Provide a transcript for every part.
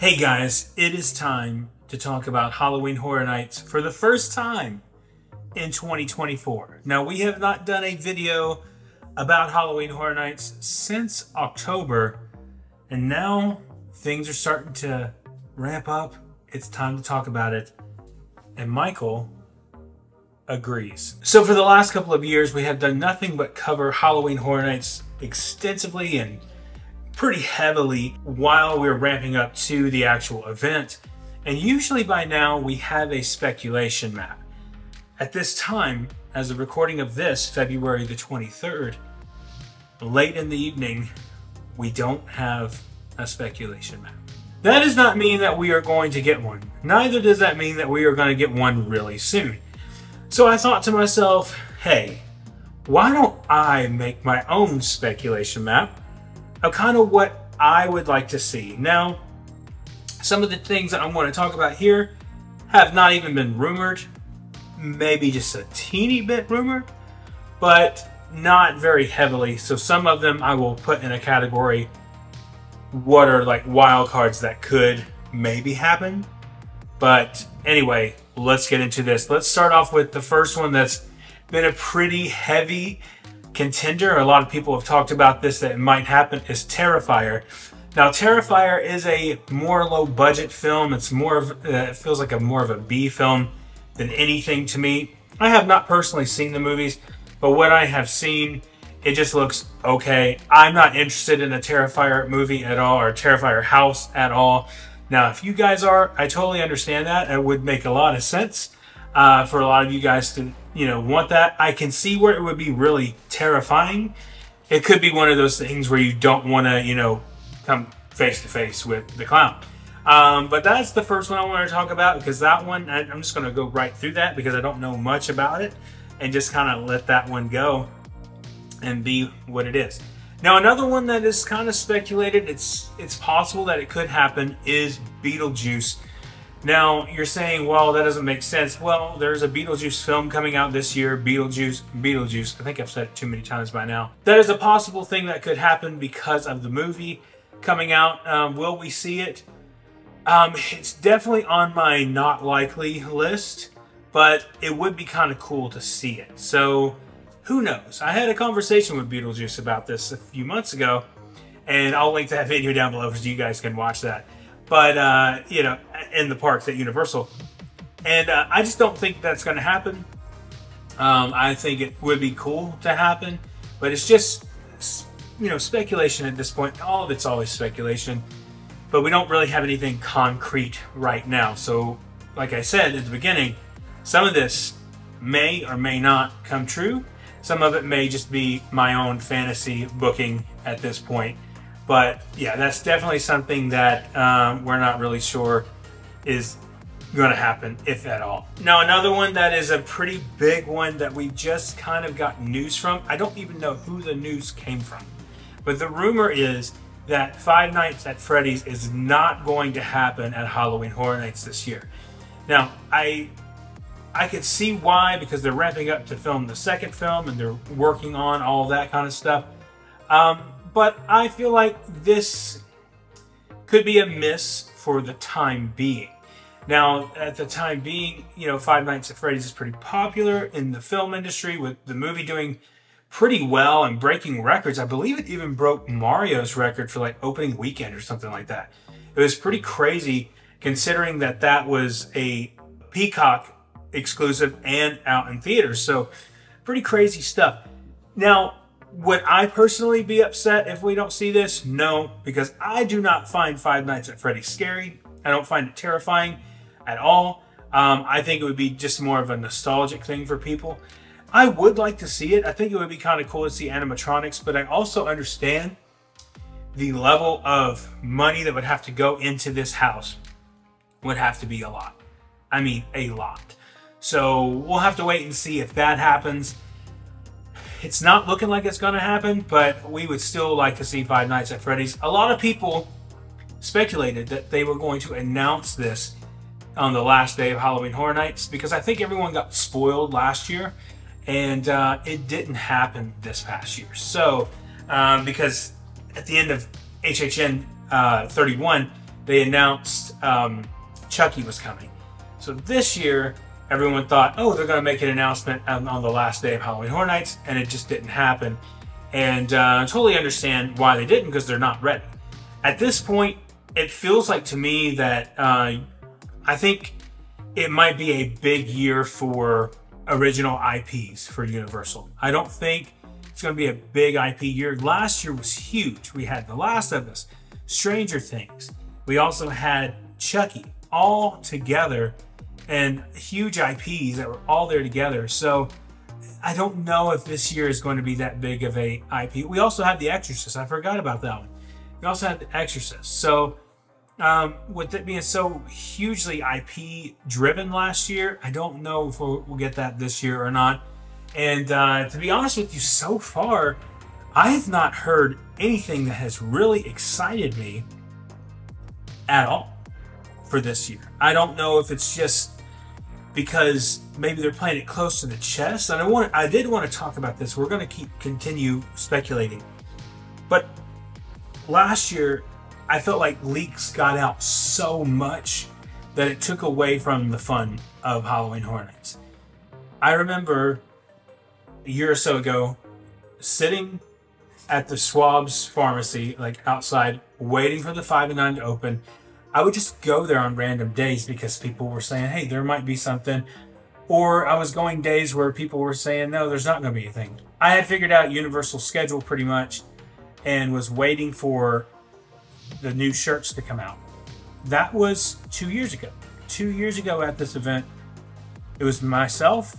Hey guys, it is time to talk about Halloween Horror Nights for the first time in 2024. Now, we have not done a video about Halloween Horror Nights since October, and now things are starting to ramp up. It's time to talk about it, and Michael agrees. So for the last couple of years, we have done nothing but cover Halloween Horror Nights extensively and pretty heavily while we're ramping up to the actual event. And usually by now we have a speculation map. At this time, as the recording of this, February the 23rd, late in the evening, we don't have a speculation map. That does not mean that we are going to get one. Neither does that mean that we are going to get one really soon. So I thought to myself, hey, why don't I make my own speculation map of kind of what I would like to see. Now, some of the things that I'm going to talk about here have not even been rumored, maybe just a teeny bit rumored, but not very heavily. So some of them I will put in a category, what are like wild cards that could maybe happen. But anyway, let's get into this. Let's start off with the first one that's been a pretty heavy contender. A lot of people have talked about this, that it might happen, is Terrifier. Now, Terrifier is a more low budget film. It's more of, it feels like more of a B film than anything to me. I have not personally seen the movies, but what I have seen, it just looks okay. I'm not interested in a Terrifier movie at all, or a Terrifier house at all. Now, if you guys are, I totally understand that. It would make a lot of sense for a lot of you guys to, want that. I can see where it would be really terrifying. It could be one of those things where you don't want to, come face to face with the clown. But that's the first one I want to talk about, because that one, I'm just going to go right through that because I don't know much about it, and just kind of let that one go and be what it is. Now, another one that is kind of speculated, it's possible that it could happen, is Beetlejuice. Now, you're saying, well, that doesn't make sense. Well, there's a Beetlejuice film coming out this year, Beetlejuice. I think I've said it too many times by now. That is a possible thing that could happen because of the movie coming out. Will we see it? It's definitely on my not likely list, but it would be kind of cool to see it. So, who knows? I had a conversation with Beetlejuice about this a few months ago, and I'll link that video down below so you guys can watch that. But, in the parks at Universal. And I just don't think that's going to happen. I think it would be cool to happen, but it's just, speculation at this point. All of it's always speculation, but we don't really have anything concrete right now. So, like I said at the beginning, some of this may or may not come true. Some of it may just be my own fantasy booking at this point. But yeah, that's definitely something that we're not really sure is going to happen, if at all. Now, another one that is a pretty big one that we just kind of got news from. I don't even know who the news came from. But the rumor is that Five Nights at Freddy's is not going to happen at Halloween Horror Nights this year. Now, I could see why, because they're ramping up to film the second film and they're working on all that kind of stuff. But I feel like this could be a miss for the time being. Now, at the time being, Five Nights at Freddy's is pretty popular in the film industry, with the movie doing pretty well and breaking records. I believe it even broke Mario's record for like opening weekend or something like that. It was pretty crazy considering that that was a Peacock exclusive and out in theaters. So pretty crazy stuff. Now, would I personally be upset if we don't see this? No, because I do not find Five Nights at Freddy's scary. I don't find it terrifying at all. I think it would be just more of a nostalgic thing for people. I would like to see it. I think it would be kind of cool to see animatronics, but I also understand the level of money that would have to go into this house would have to be a lot. I mean, a lot. So we'll have to wait and see if that happens. It's not looking like it's going to happen, but we would still like to see Five Nights at Freddy's. A lot of people speculated that they were going to announce this on the last day of Halloween Horror Nights, because I think everyone got spoiled last year, and it didn't happen this past year. So, because at the end of HHN 31, they announced Chucky was coming. So this year, everyone thought, oh, they're going to make an announcement on the last day of Halloween Horror Nights, and it just didn't happen. And I totally understand why they didn't, because they're not ready. At this point, it feels like to me that I think it might be a big year for original IPs for Universal. I don't think it's going to be a big IP year. Last year was huge. We had The Last of Us, Stranger Things. We also had Chucky, all together, and huge IPs that were all there together. So I don't know if this year is going to be that big of a IP. We also had The Exorcist. I forgot about that one. We also had The Exorcist. So with it being so hugely IP driven last year, I don't know if we'll get that this year or not. And to be honest with you, so far, I have not heard anything that has really excited me at all for this year. I don't know if it's just because maybe they're playing it close to the chest. And I did want to talk about this. We're going to continue speculating. But last year, I felt like leaks got out so much that it took away from the fun of Halloween Horror Nights. I remember a year or so ago sitting at the Schwab's pharmacy, like outside, waiting for the 5 and 9 to open. I would just go there on random days because people were saying, hey, there might be something. Or I was going days where people were saying, no, there's not going to be anything. I had figured out Universal's schedule pretty much and was waiting for the new shirts to come out. That was 2 years ago. 2 years ago at this event, it was myself,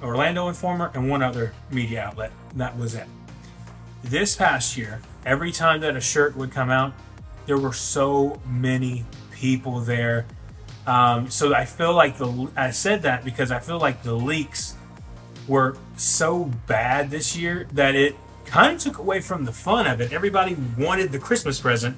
Orlando Informer, and one other media outlet. That was it. This past year, every time that a shirt would come out, there were so many people there. So I feel like I said that because I feel like the leaks were so bad this year that it kind of took away from the fun of it. Everybody wanted the Christmas present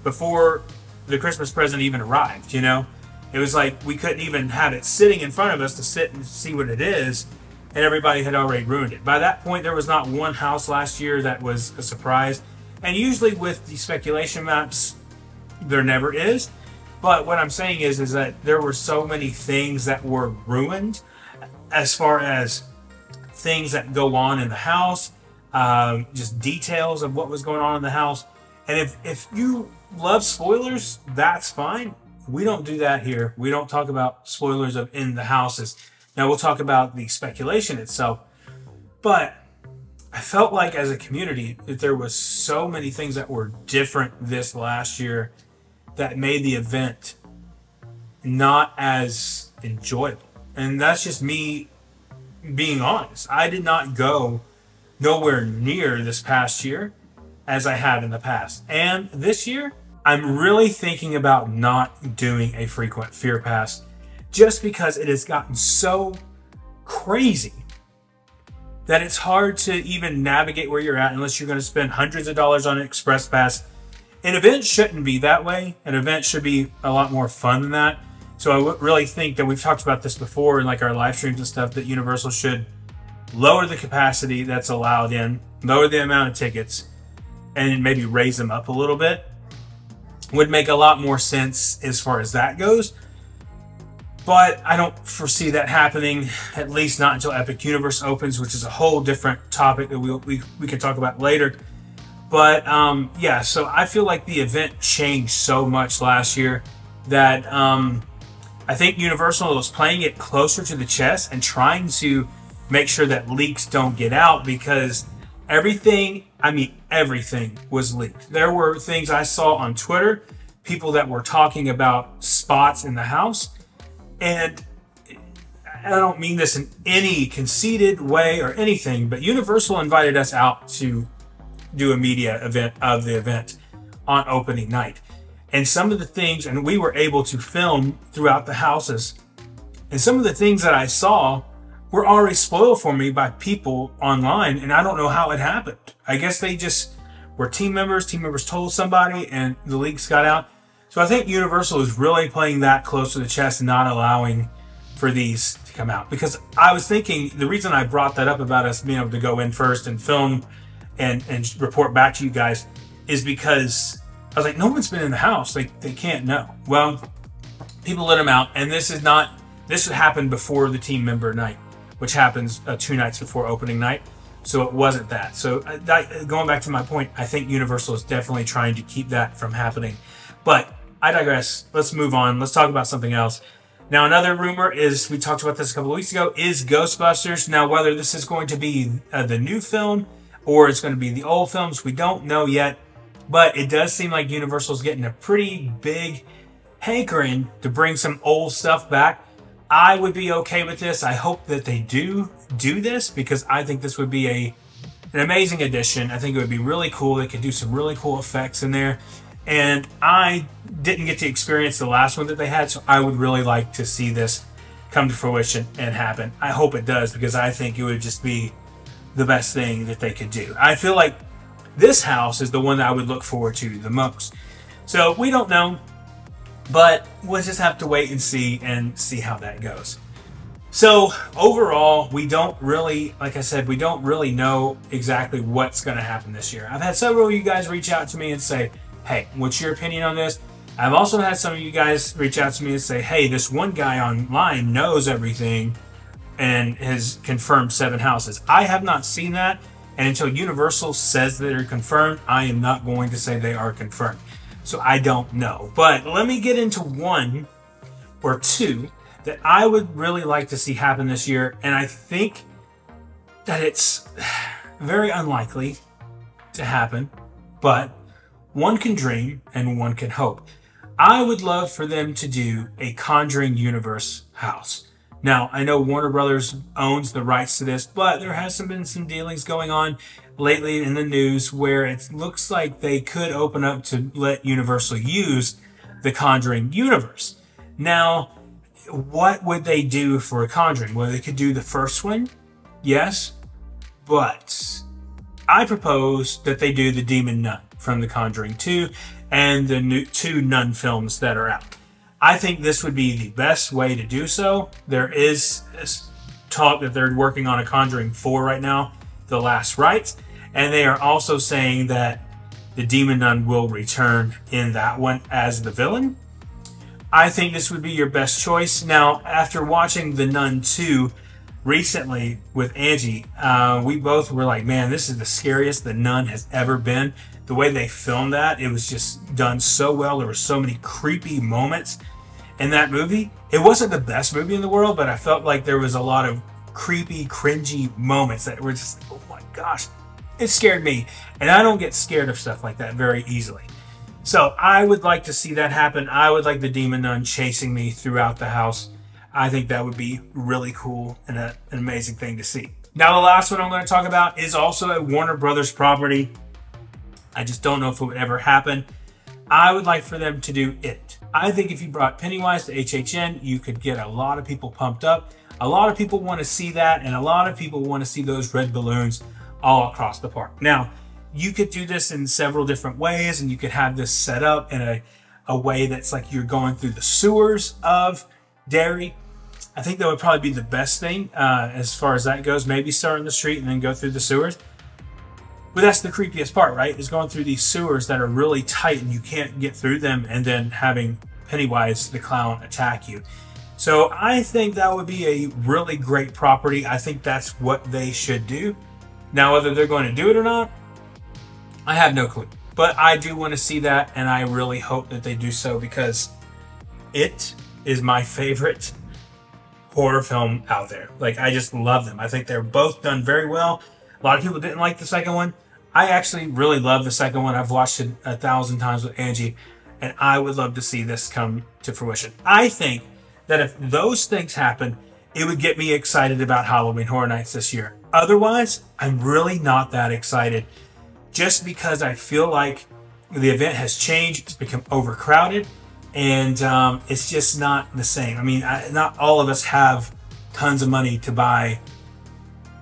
before the Christmas present even arrived, you know? It was like we couldn't even have it sitting in front of us to sit and see what it is, and everybody had already ruined it. By that point, there was not one house last year that was a surprise. And usually with the speculation maps, there never is. But what I'm saying is that there were so many things that were ruined as far as things that go on in the house, just details of what was going on in the house. And if you love spoilers, that's fine. We don't do that here. We don't talk about spoilers of in the houses. Now we'll talk about the speculation itself. But I felt like as a community that there was so many things that were different this last year that made the event not as enjoyable. And that's just me being honest. I did not go nowhere near this past year as I have in the past. And this year, I'm really thinking about not doing a frequent Fear Pass just because it has gotten so crazy that it's hard to even navigate where you're at unless you're going to spend hundreds of dollars on an Express Pass. An event shouldn't be that way. An event should be a lot more fun than that. So I really think that we've talked about this before in like our live streams and stuff, that Universal should lower the capacity that's allowed in, lower the amount of tickets, and maybe raise them up a little bit. Would make a lot more sense as far as that goes. But I don't foresee that happening, at least not until Epic Universe opens, which is a whole different topic that we can talk about later. But yeah, so I feel like the event changed so much last year that I think Universal was playing it closer to the chest and trying to make sure that leaks don't get out, because everything, I mean everything, was leaked. There were things I saw on Twitter, people that were talking about spots in the house. And I don't mean this in any conceited way or anything, but Universal invited us out to do a media event of the event on opening night. And some of the things, and we were able to film throughout the houses, and some of the things that I saw were already spoiled for me by people online, and I don't know how it happened. I guess they just were team members told somebody, and the leaks got out. So I think Universal is really playing that close to the chest and not allowing for these to come out. Because I was thinking, the reason I brought that up about us being able to go in first and film and report back to you guys is because I was like, no one's been in the house. Like, they can't know. Well, people let them out, and this happened before the team member night, which happens 2 nights before opening night. So it wasn't that. So going back to my point, I think Universal is definitely trying to keep that from happening. But I digress. Let's move on. Let's talk about something else. Now, another rumor is, we talked about this a couple of weeks ago, is Ghostbusters. Now, whether this is going to be the new film or it's going to be the old films, we don't know yet. But it does seem like Universal's getting a pretty big hankering to bring some old stuff back. I would be okay with this. I hope that they do this, because I think this would be an amazing addition. I think it would be really cool. They could do some really cool effects in there. And I didn't get to experience the last one that they had, so I would really like to see this come to fruition and happen. I hope it does, because I think it would just be the best thing that they could do. I feel like this house is the one that I would look forward to the most. So we don't know, but we'll just have to wait and see how that goes. So overall, we don't really, like I said, we don't really know exactly what's going to happen this year. I've had several of you guys reach out to me and say, hey, what's your opinion on this? I've also had some of you guys reach out to me and say, hey, this one guy online knows everything and has confirmed 7 houses. I have not seen that, and until Universal says that they're confirmed, I am not going to say they are confirmed. So I don't know. But let me get into 1 or 2 that I would really like to see happen this year, and I think that it's very unlikely to happen, but one can dream and one can hope. I would love for them to do a Conjuring Universe house. Now, I know Warner Brothers owns the rights to this, but there has been some dealings going on lately in the news where it looks like they could open up to let Universal use the Conjuring Universe. Now, what would they do for a Conjuring? Well, they could do the first one, yes, but I propose that they do the Demon Nun from The Conjuring 2 and the new 2 Nun films that are out. I think this would be the best way to do so. There is talk that they're working on a Conjuring 4 right now, The Last Rites, and they are also saying that the Demon Nun will return in that one as the villain. I think this would be your best choice. Now, after watching The Nun 2 recently with Angie, we both were like, man, this is the scariest The Nun has ever been. The way they filmed that, it was just done so well. There were so many creepy moments in that movie. It wasn't the best movie in the world, but I felt like there was a lot of creepy, cringy moments that were just, oh my gosh, it scared me. And I don't get scared of stuff like that very easily. So I would like to see that happen. I would like the Demon Nun chasing me throughout the house. I think that would be really cool and an amazing thing to see. Now, the last one I'm going to talk about is also a Warner Brothers property. I just don't know if it would ever happen. I would like for them to do It. I think if you brought Pennywise to HHN, you could get a lot of people pumped up. A lot of people want to see that, and a lot of people want to see those red balloons all across the park. Now, you could do this in several different ways, and you could have this set up in a way that's like you're going through the sewers of Derry. I think that would probably be the best thing as far as that goes. Maybe start in the street and then go through the sewers. But that's the creepiest part, right? Is going through these sewers that are really tight and you can't get through them, and then having Pennywise the clown attack you. So I think that would be a really great property. I think that's what they should do. Now, whether they're going to do it or not, I have no clue. But I do want to see that, and I really hope that they do so, because It is my favorite horror film out there. Like, I just love them. I think they're both done very well. A lot of people didn't like the second one. I actually really love the second one. I've watched it 1,000 times with Angie, and I would love to see this come to fruition. I think that if those things happen, it would get me excited about Halloween Horror Nights this year. Otherwise, I'm really not that excited, just because I feel like the event has changed. It's become overcrowded, and it's just not the same. I mean, not all of us have tons of money to buy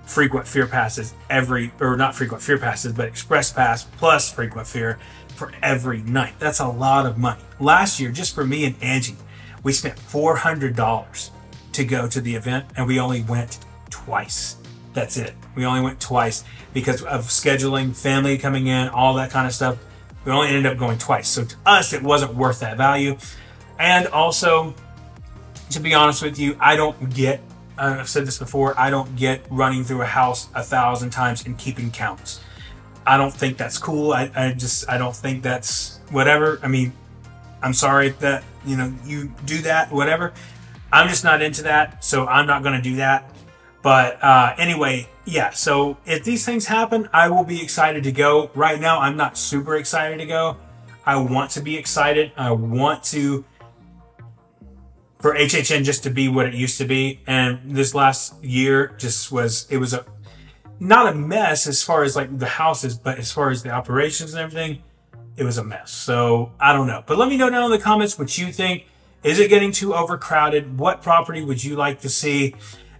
frequent fear passes not frequent fear passes, but express pass plus frequent fear for every night. That's a lot of money. Last year, just for me and Angie, we spent $400 to go to the event, and we only went twice. That's it. We only went twice because of scheduling, family coming in, all that kind of stuff. We only ended up going twice. So to us, it wasn't worth that value. And also, to be honest with you, I don't get, I've said this before, I don't get running through a house 1,000 times and keeping counts. I don't think that's cool. I don't think that's whatever. I mean, I'm sorry that, you know, you do that, whatever. I'm just not into that, so I'm not going to do that. But anyway, yeah, so if these things happen, I will be excited to go. Right now, I'm not super excited to go. I want to be excited. I want to, for HHN just to be what it used to be. And this last year just was, it was not a mess as far as like the houses, but as far as the operations and everything, it was a mess. So I don't know. But let me know down in the comments what you think. Is it getting too overcrowded? What property would you like to see?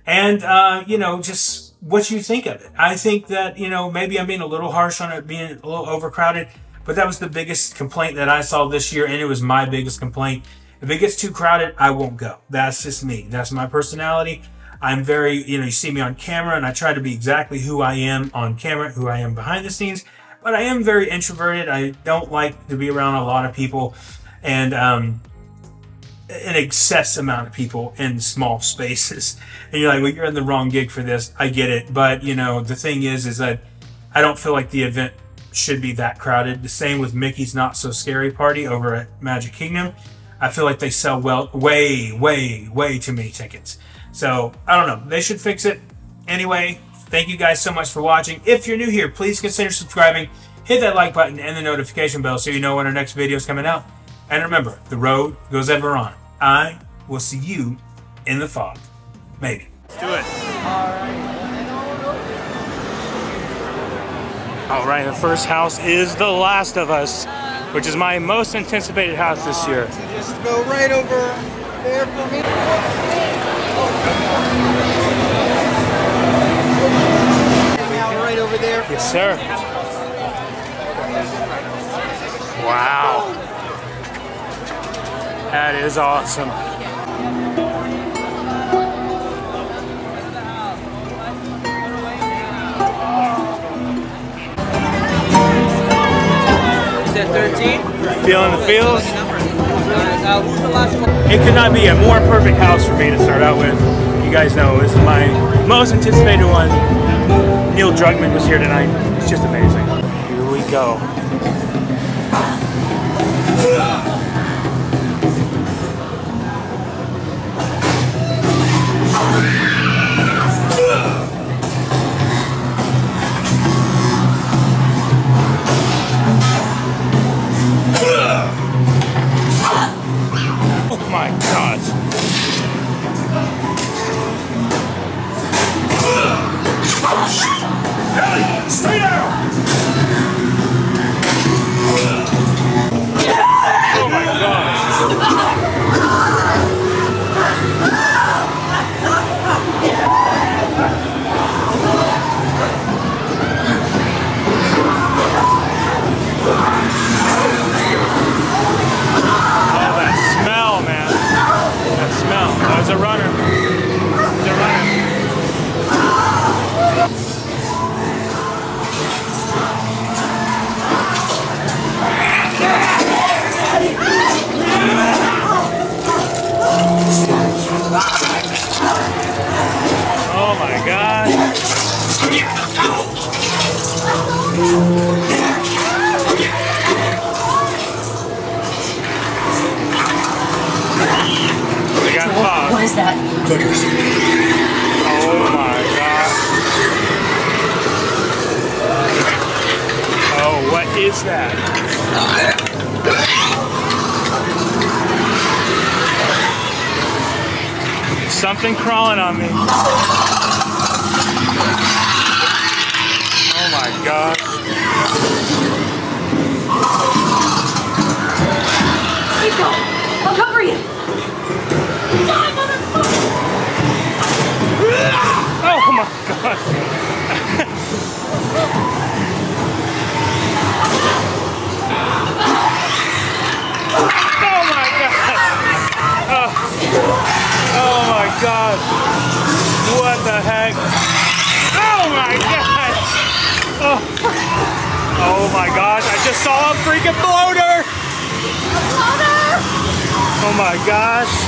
And, you know, just what you think of it. I think that, you know, maybe I'm being a little harsh on it being a little overcrowded, but that was the biggest complaint that I saw this year, and it was my biggest complaint. If it gets too crowded, I won't go. That's just me. That's my personality. I'm very, you know, you see me on camera, and I try to be exactly who I am on camera, who I am behind the scenes, but I am very introverted. I don't like to be around a lot of people, and, an excess amount of people in small spaces. And you're like, well, you're in the wrong gig for this. I get it. But, you know, the thing is that I don't feel like the event should be that crowded. The same with Mickey's Not So Scary Party over at Magic Kingdom. I feel like they sell way too many tickets. So, I don't know. They should fix it. Anyway, thank you guys so much for watching. If you're new here, please consider subscribing. Hit that like button and the notification bell so you know when our next video is coming out. And remember, the road goes ever on. I will see you in the fog. Maybe. Let's do it. All right, the first house is The Last of Us, which is my most anticipated house this year. So just go right over there for me. Hang out right over there. Yes, sir. Wow. That is awesome. Is that 13? Feeling the feels? Who's the last one? It could not be a more perfect house for me to start out with. You guys know this is my most anticipated one. Neil Druckmann was here tonight. It's just amazing. Here we go. Oh my gosh. Ellie, stay down! Oh my gosh. There's a runner. There's a runner. Oh my God. What is that? Clickers. Oh my God. Oh, what is that? Something crawling on me. Oh my God. Keep going. I'll cover you. Oh my God. Oh my God. Oh my God. What the heck? Oh my God. Oh my gosh. I just saw him freak freaking bloater! Oh my gosh.